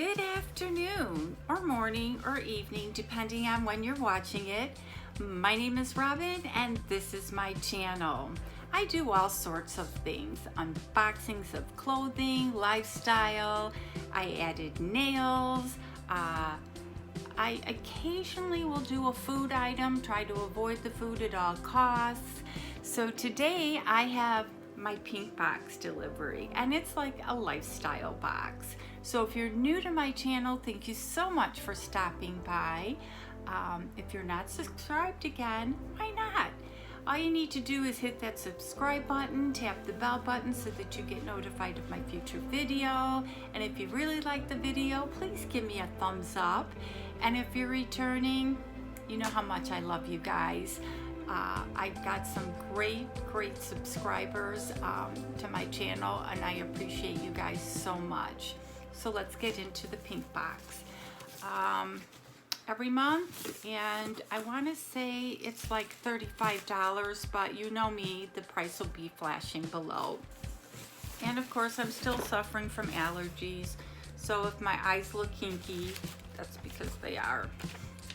Good afternoon, or morning, or evening, depending on when you're watching it. My name is Robin, and this is my channel. I do all sorts of things, unboxings of clothing, lifestyle. I added nails. I occasionally will do a food item, try to avoid the food at all costs. So today I have my pink box delivery, and it's like a lifestyle box. So if you're new to my channel, thank you so much for stopping by. If you're not subscribed again, why not? All you need to do is hit that subscribe button, tap the bell button so that you get notified of my future video. And if you really like the video, please give me a thumbs up. And if you're returning, you know how much I love you guys. I've got some great subscribers to my channel, and I appreciate you guys so much. So let's get into the pink box. Every month, and I want to say it's like $35, but you know me, the price will be flashing below. And of course, I'm still suffering from allergies, so if my eyes look kinky, that's because they are.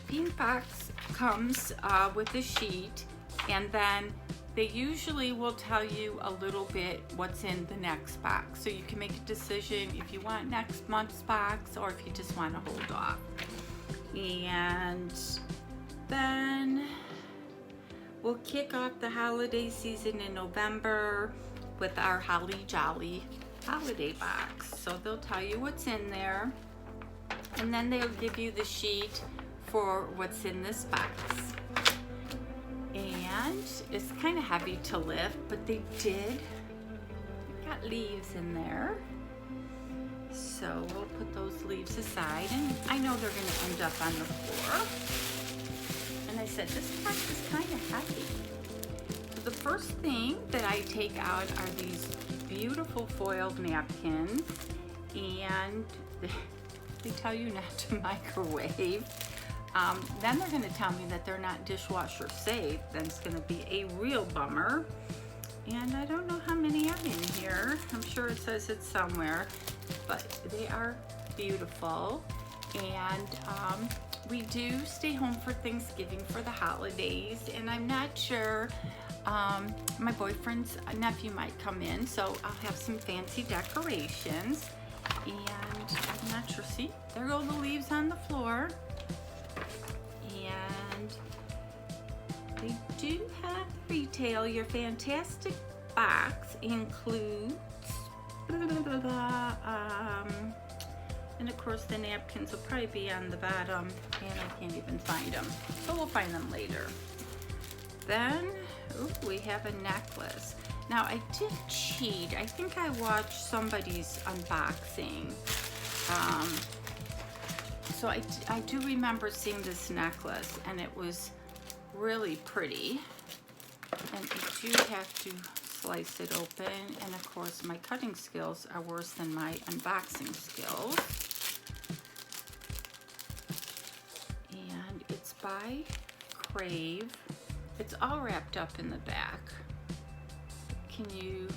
Pink box comes with a sheet, and then they usually will tell you a little bit what's in the next box, so you can make a decision if you want next month's box or if you just want to hold off. And then we'll kick off the holiday season in November with our Holly Jolly holiday box. So they'll tell you what's in there, and then they'll give you the sheet for what's in this box. And it's kind of heavy to lift, but they got leaves in there. So we'll put those leaves aside, and I know they're going to end up on the floor. And I said, this box is kind of heavy. So the first thing that I take out are these beautiful foiled napkins, and they tell you not to microwave. Then they're going to tell me that they're not dishwasher safe. Then it's going to be a real bummer. And I don't know how many are in here. I'm sure it says it somewhere, but they are beautiful. And we do stay home for Thanksgiving for the holidays, and I'm not sure, my boyfriend's nephew might come in, so I'll have some fancy decorations. And I'm not sure, see, there go the leaves on the floor. And they do have retail. Your fantastic box includes, and of course the napkins will probably be on the bottom, and I can't even find them, so we'll find them later. Then, we have a necklace. Now I did cheat. I think I watched somebody's unboxing. So I do remember seeing this necklace, and it was really pretty. And you do have to slice it open, and of course my cutting skills are worse than my unboxing skills. And it's by Crave. It's all wrapped up in the back. Can you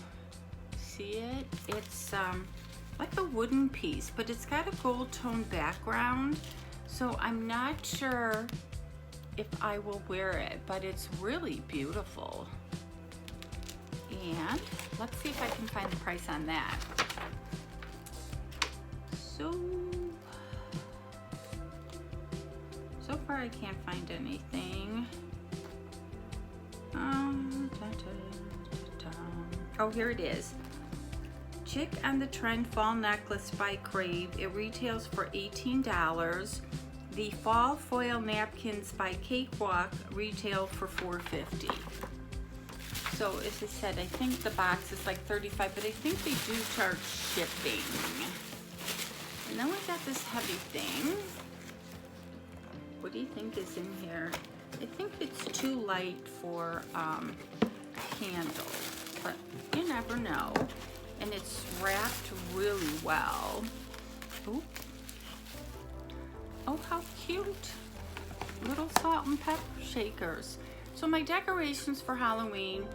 see it? It's like a wooden piece, but it's got a gold tone background, so I'm not sure if I will wear it, but it's really beautiful. And let's see if I can find the price on that. So far I can't find anything. Oh, here it is. Chick on the Trend Fall Necklace by Crave. It retails for $18. The Fall Foil Napkins by Cakewalk retail for $4.50. So as I said, I think the box is like $35, but I think they do charge shipping. And then we got this heavy thing. What do you think is in here? I think it's too light for candles, but you never know. And it's wrapped really well. Ooh. Oh, how cute. Little salt and pepper shakers. So my decorations for Halloween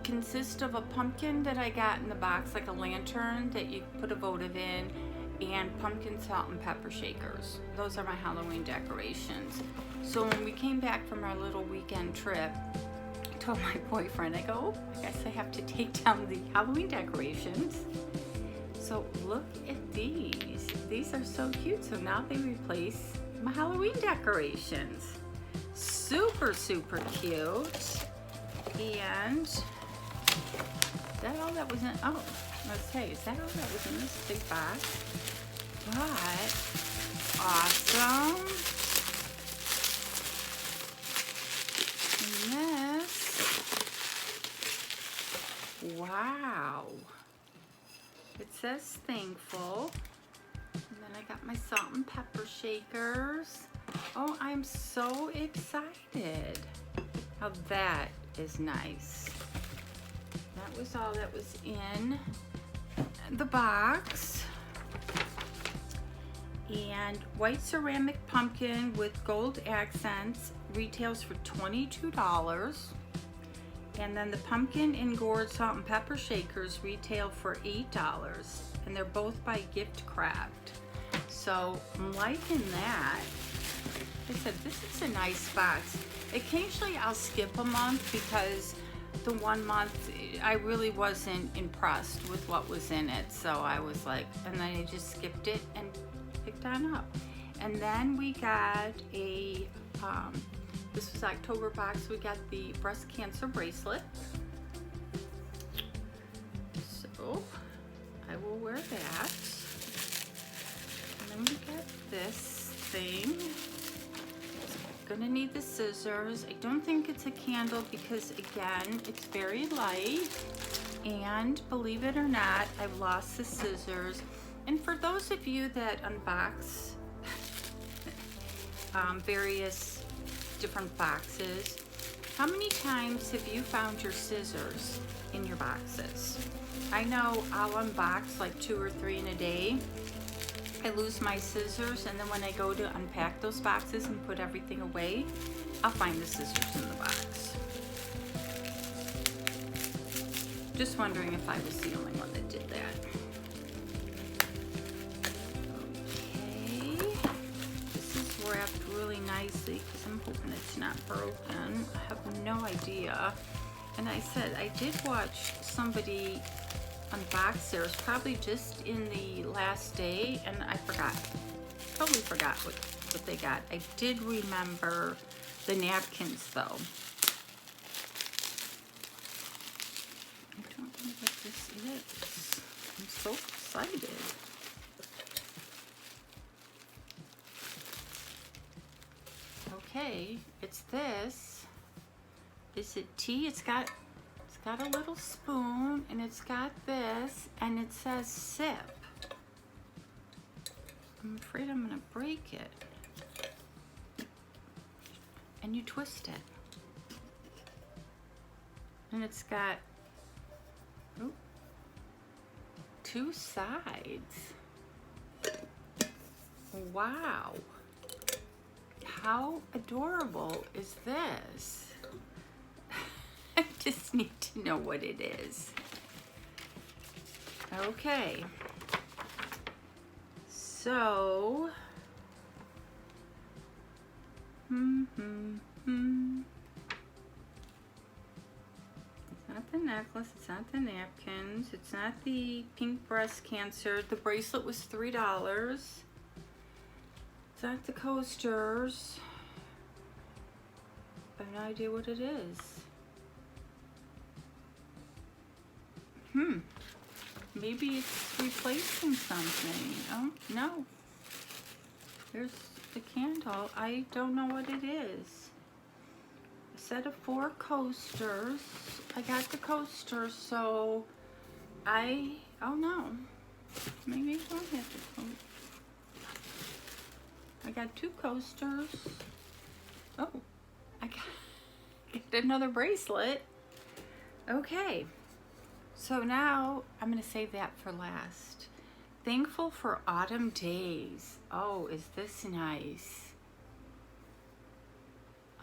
consist of a pumpkin that I got in the box, like a lantern that you put a votive in, and pumpkin salt and pepper shakers. Those are my Halloween decorations. So when we came back from our little weekend trip, I told my boyfriend, I go, I guess I have to take down the Halloween decorations. So look at these. These are so cute. So now they replace my Halloween decorations. Super, super cute. And is that all that was in? Oh, let's say, is that all that was in this big box? But awesome. And this, wow. It says thankful. And then I got my salt and pepper shakers. Oh, I'm so excited. How that is nice. That was all that was in the box. And white ceramic pumpkin with gold accents retails for $22. And then the pumpkin and gourd salt and pepper shakers retail for $8. And they're both by Gift Craft. So I'm liking that. Like I said, this is a nice box. Occasionally I'll skip a month because the one month I really wasn't impressed with what was in it. So I was like, and then I just skipped it and picked on up. And then we got a, this was October box, we got the breast cancer bracelet. So I will wear that. And then we got this thing. Gonna need the scissors. I don't think it's a candle because again, it's very light. And believe it or not, I've lost the scissors. And for those of you that unbox various different boxes, how many times have you found your scissors in your boxes? I know I'll unbox like 2 or 3 in a day. I lose my scissors, and then when I go to unpack those boxes and put everything away, I'll find the scissors in the box. Just wondering if I was the only one that did that. Okay, this is wrapped really nicely because I'm hoping it's not broken. I have no idea. And I said I did watch somebody unbox theirs probably just in the last day, and I forgot, totally forgot what they got. I did remember the napkins though. I don't know what this is. I'm so excited. Okay, it's this. Is it tea? It's got a little spoon, and it's got this, and it says sip. I'm afraid I'm gonna break it. And you twist it. And it's got 2 sides. Wow. How adorable is this? I just need to know what it is. Okay. So, It's not the necklace, it's not the napkins, it's not the pink breast cancer. The bracelet was $3. It's not the coasters. I have no idea what it is. Maybe it's replacing something. Oh, no. There's the candle. I don't know what it is. A set of 4 coasters. I got the coasters, so oh no. Maybe I don't have the coasters. I got 2 coasters. Oh, I got another bracelet. Okay. So now I'm going to save that for last. Thankful for autumn days. Oh, is this nice?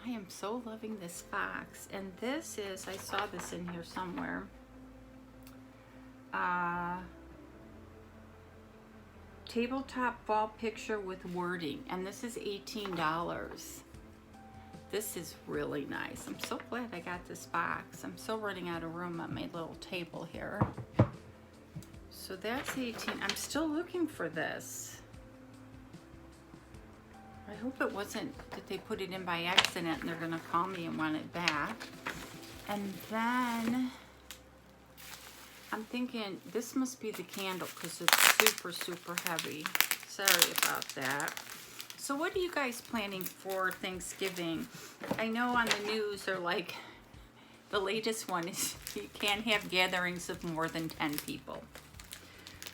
I am so loving this box. And this is, I saw this in here somewhere. tabletop fall picture with wording, and this is $18. This is really nice. I'm so glad I got this box. I'm still running out of room on my little table here. So that's 18. I'm still looking for this. I hope it wasn't that they put it in by accident and they're gonna call me and want it back. And then I'm thinking this must be the candle because it's super, super heavy. Sorry about that. So what are you guys planning for Thanksgiving? I know on the news they're like, the latest one is you can't have gatherings of more than 10 people.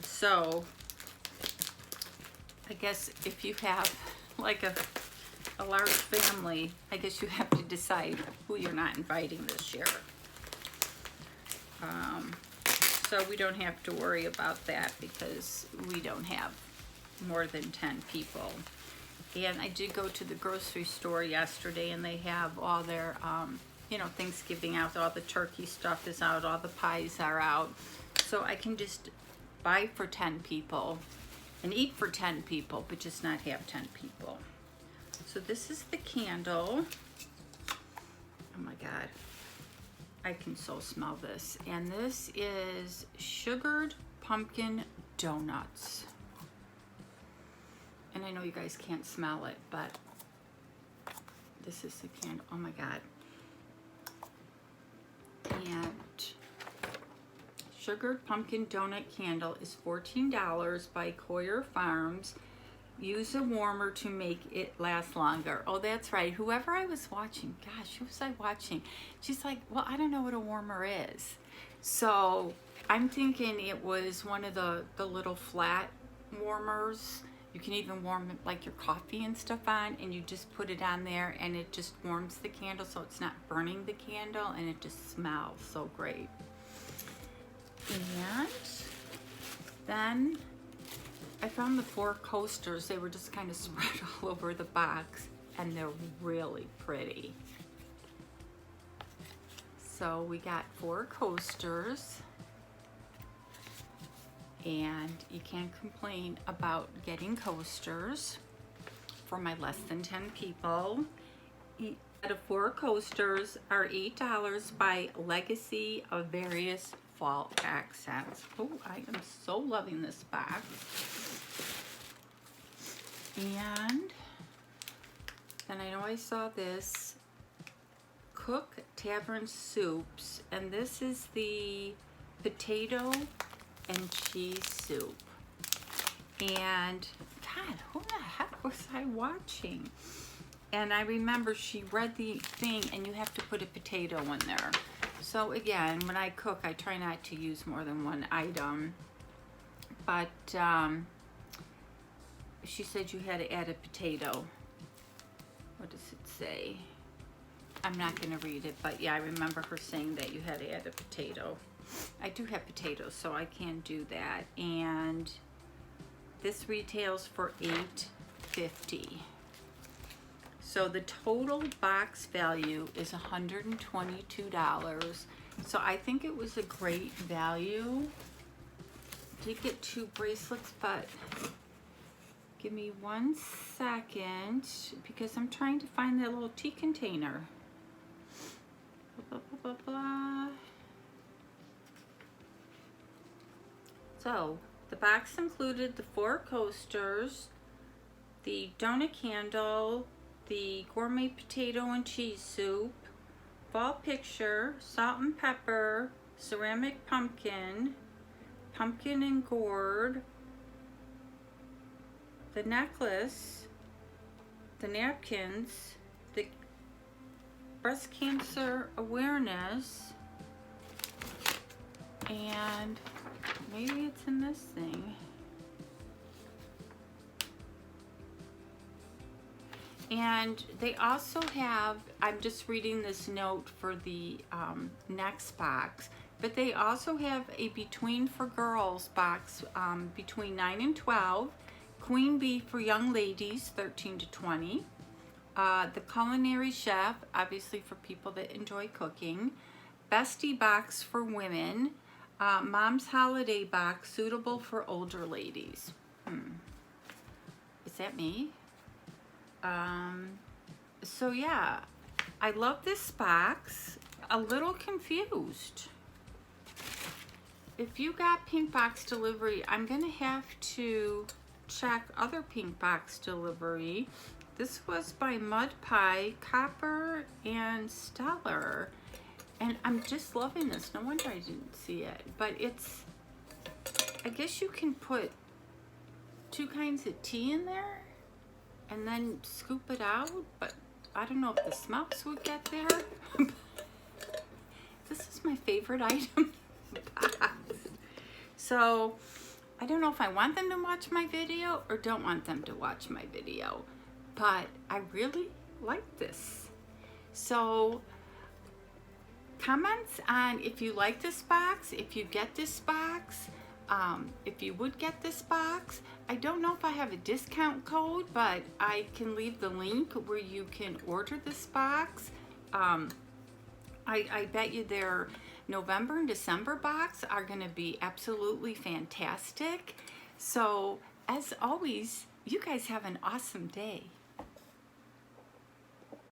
So I guess if you have like a large family, I guess you have to decide who you're not inviting this year. So we don't have to worry about that because we don't have more than 10 people. And I did go to the grocery store yesterday and they have all their, you know, Thanksgiving out. All the turkey stuff is out, all the pies are out. So I can just buy for 10 people and eat for 10 people, but just not have 10 people. So this is the candle. Oh my God. I can so smell this. And this is sugared pumpkin donuts. And I know you guys can't smell it, but this is the candle. Oh my God. And sugared pumpkin donut candle is $14 by Coyer Farms. Use a warmer to make it last longer. Oh, that's right. Whoever I was watching, gosh, who was I watching? She's like, well, I don't know what a warmer is. So I'm thinking it was one of the little flat warmers. You can even warm like your coffee and stuff on, and you just put it on there and it just warms the candle so it's not burning the candle, and it just smells so great. And then I found the 4 coasters. They were just kind of spread all over the box, and they're really pretty. So we got 4 coasters, and you can't complain about getting coasters for my less than 10 people. Each set of 4 coasters are $8 by Legacy of Various Fall Accents. Oh, I am so loving this box. And then I know I saw this Cook Tavern Soups, and this is the potato and cheese soup. And God, who the heck was I watching? And I remember she read the thing, and you have to put a potato in there. So again, when I cook, I try not to use more than one item. But she said you had to add a potato. What does it say? I'm not going to read it, but yeah, I remember her saying that you had to add a potato. I do have potatoes, so I can do that. And this retails for $8.50. So the total box value is $122. So I think it was a great value. Did get 2 bracelets, but give me 1 second because I'm trying to find that little tea container. Blah, blah, blah, blah. So the box included the 4 coasters, the donut candle, the gourmet potato and cheese soup, fall picture, salt and pepper, ceramic pumpkin, pumpkin and gourd, the necklace, the napkins, the breast cancer awareness, and maybe it's in this thing. And they also have, I'm just reading this note for the next box, but they also have a Between for Girls box between 9 and 12, Queen Bee for young ladies, 13 to 20, the Culinary Chef, obviously for people that enjoy cooking, Bestie box for women, Mom's Holiday box, suitable for older ladies. that me? So yeah, I love this box. A little confused. If you got pink box delivery, I'm gonna have to check other pink box delivery. This was by Mud Pie, Copper, and Stellar. And I'm just loving this. No wonder I didn't see it. But it's, I guess you can put 2 kinds of tea in there and then scoop it out. But I don't know if the smells would get there. This is my favorite item in the box. So I don't know if I want them to watch my video or don't want them to watch my video, but I really like this. So comments on if you like this box, if you get this box, if you would get this box. I don't know if I have a discount code, but I can leave the link where you can order this box. I bet you their November and December box are going to be absolutely fantastic. So, as always, you guys have an awesome day.